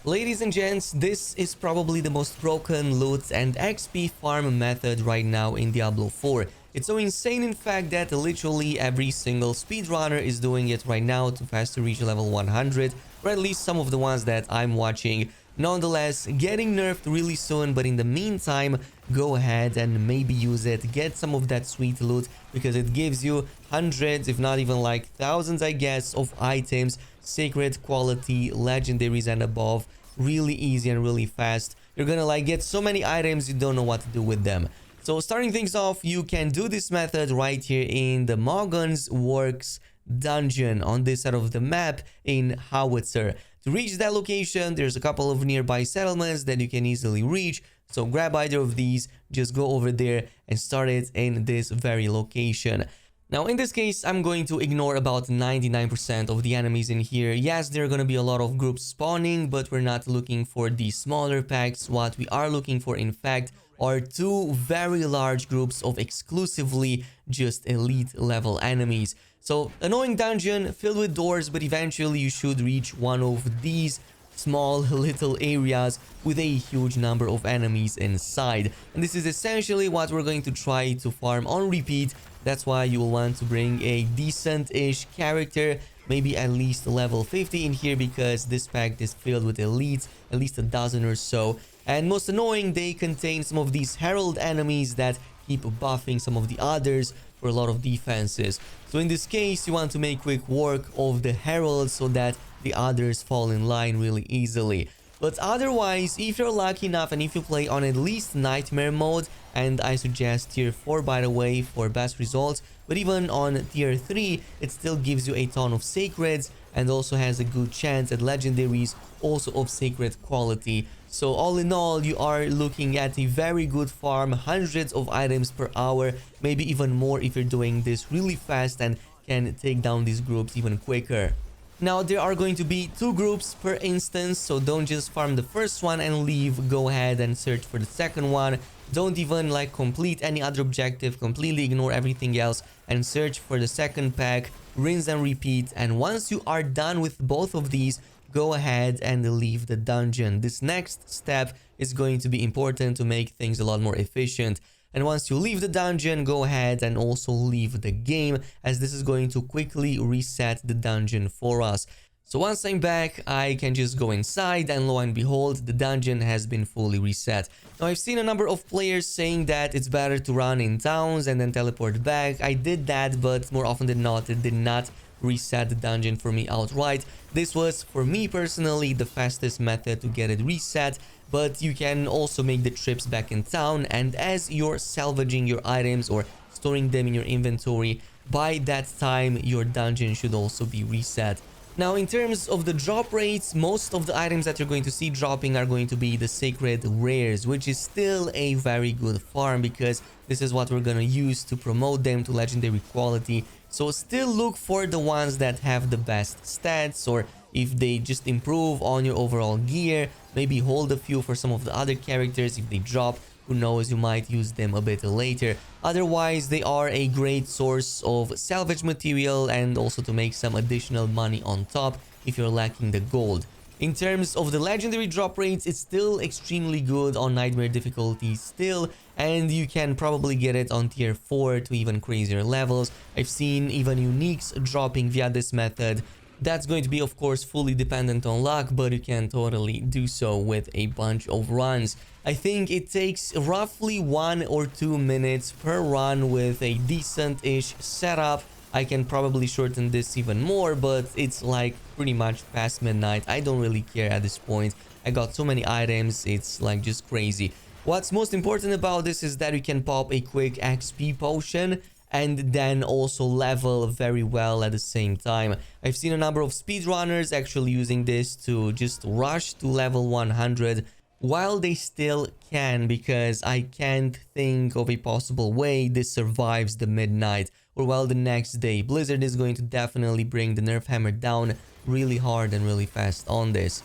Ladies and gents, this is probably the most broken loot and XP farm method right now in Diablo 4. It's so insane in fact that literally every single speedrunner is doing it right now to faster reach level 100, or at least some of the ones that I'm watching. Nonetheless, getting nerfed really soon, but in the meantime, go ahead and maybe use it, get some of that sweet loot, because it gives you hundreds, if not even like thousands, I guess, of items, sacred quality, legendaries and above, really easy and really fast. You're gonna like get so many items you don't know what to do with them. So starting things off, you can do this method right here in the Morgan's Works dungeon on this side of the map in Howitzer. To reach that location, there's a couple of nearby settlements that you can easily reach. So grab either of these, just go over there and start it in this very location. Now, in this case, I'm going to ignore about 99% of the enemies in here. Yes, there are going to be a lot of groups spawning, but we're not looking for the smaller packs. What we are looking for, in fact, are two very large groups of exclusively just elite level enemies. So, annoying dungeon filled with doors, but eventually you should reach one of these small little areas with a huge number of enemies inside. And this is essentially what we're going to try to farm on repeat. That's why you will want to bring a decent-ish character, maybe at least level 50 in here, because this pack is filled with elites, at least a dozen or so. And most annoying, they contain some of these herald enemies that keep buffing some of the others for a lot of defenses. So in this case, you want to make quick work of the heralds so that the others fall in line really easily. But otherwise, if you're lucky enough and if you play on at least nightmare mode, and I suggest tier 4 by the way for best results, but even on tier 3 it still gives you a ton of sacreds and also has a good chance at legendaries also of sacred quality. So all in all, you are looking at a very good farm, hundreds of items per hour, maybe even more if you're doing this really fast and can take down these groups even quicker. Now, there are going to be two groups per instance, so don't just farm the first one and leave. Go ahead and search for the second one. Don't even like complete any other objective, completely ignore everything else and search for the second pack, rinse and repeat. And once you are done with both of these, go ahead and leave the dungeon. This next step is going to be important to make things a lot more efficient. And once you leave the dungeon, go ahead and also leave the game, as this is going to quickly reset the dungeon for us. So once I'm back, I can just go inside and lo and behold, the dungeon has been fully reset. Now, I've seen a number of players saying that it's better to run in towns and then teleport back. I did that, but more often than not, it did not reset the dungeon for me outright. This was, for me personally, the fastest method to get it reset, but you can also make the trips back in town, and as you're salvaging your items or storing them in your inventory, by that time your dungeon should also be reset. Now, in terms of the drop rates, most of the items that you're going to see dropping are going to be the sacred rares, which is still a very good farm because this is what we're going to use to promote them to legendary quality. So still look for the ones that have the best stats, or if they just improve on your overall gear, maybe hold a few for some of the other characters. If they drop, who knows, you might use them a bit later. Otherwise, they are a great source of salvage material and also to make some additional money on top if you're lacking the gold. In terms of the legendary drop rates, it's still extremely good on nightmare difficulty still, and you can probably get it on tier 4 to even crazier levels. I've seen even uniques dropping via this method. That's going to be, of course, fully dependent on luck, but you can totally do so with a bunch of runs. I think it takes roughly 1 or 2 minutes per run with a decent-ish setup. I can probably shorten this even more, but it's like pretty much past midnight. I don't really care at this point. I got so many items, it's like just crazy. What's most important about this is that you can pop a quick XP potion and then also level very well at the same time. I've seen a number of speedrunners actually using this to just rush to level 100 while they still can, because I can't think of a possible way this survives the midnight or while the next day. Blizzard is going to definitely bring the nerf hammer down really hard and really fast on this.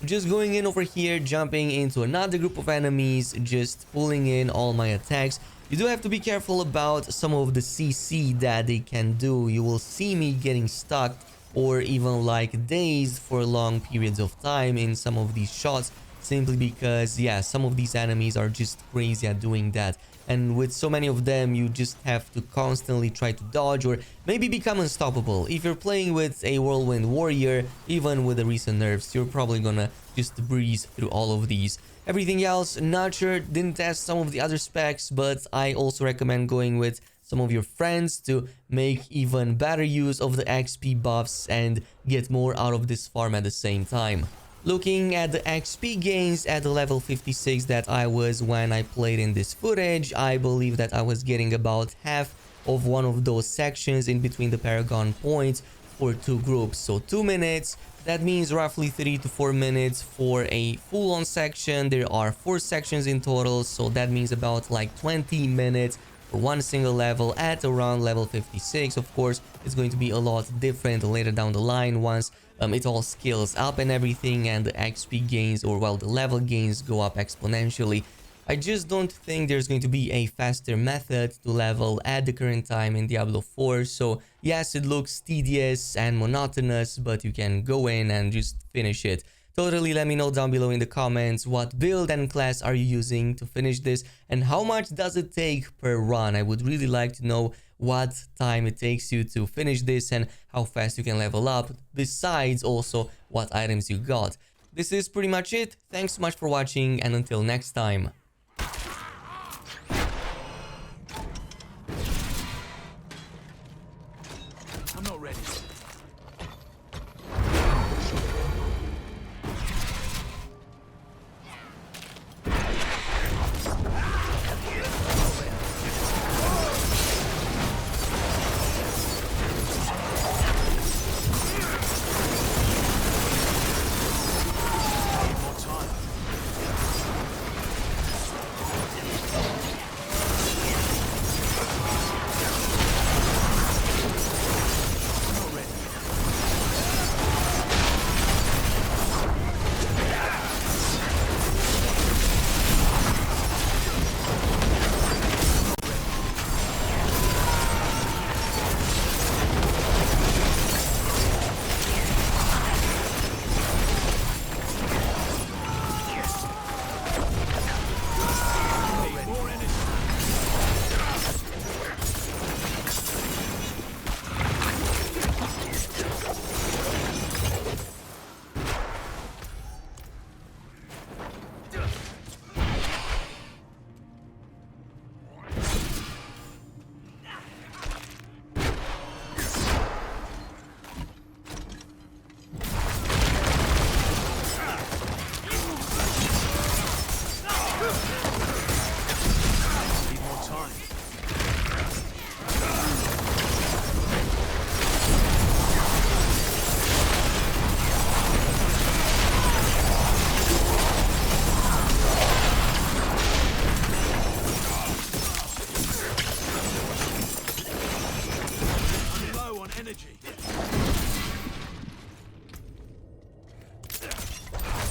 Just going in over here, jumping into another group of enemies, just pulling in all my attacks. You do have to be careful about some of the CC that they can do. You will see me getting stuck or even like days for long periods of time in some of these shots, simply because, yeah, some of these enemies are just crazy at doing that. And with so many of them, you just have to constantly try to dodge or maybe become unstoppable. If you're playing with a Whirlwind Warrior, even with the recent nerfs, you're probably gonna just breeze through all of these. Everything else, not sure, didn't test some of the other specs, but I also recommend going with some of your friends to make even better use of the XP buffs and get more out of this farm at the same time. Looking at the XP gains at the level 56 that I was when I played in this footage, I believe that I was getting about half of one of those sections in between the Paragon points for 2 groups. So 2 minutes, that means roughly 3 to 4 minutes for a full-on section. There are 4 sections in total, so that means about like 20 minutes for one single level at around level 56. Of course, it's going to be a lot different later down the line once it all scales up and everything, and the XP gains, or well, the level gains go up exponentially. I just don't think there's going to be a faster method to level at the current time in Diablo 4. So yes, it looks tedious and monotonous, but you can go in and just finish it. Totally let me know down below in the comments what build and class are you using to finish this, and how much does it take per run. I would really like to know what time it takes you to finish this and how fast you can level up, besides also what items you got. This is pretty much it. Thanks so much for watching, and until next time. I'm not ready.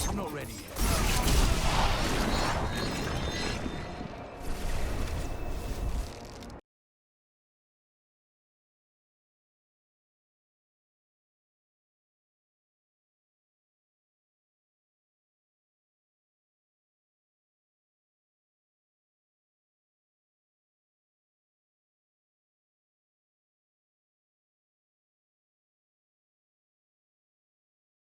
I'm not ready yet.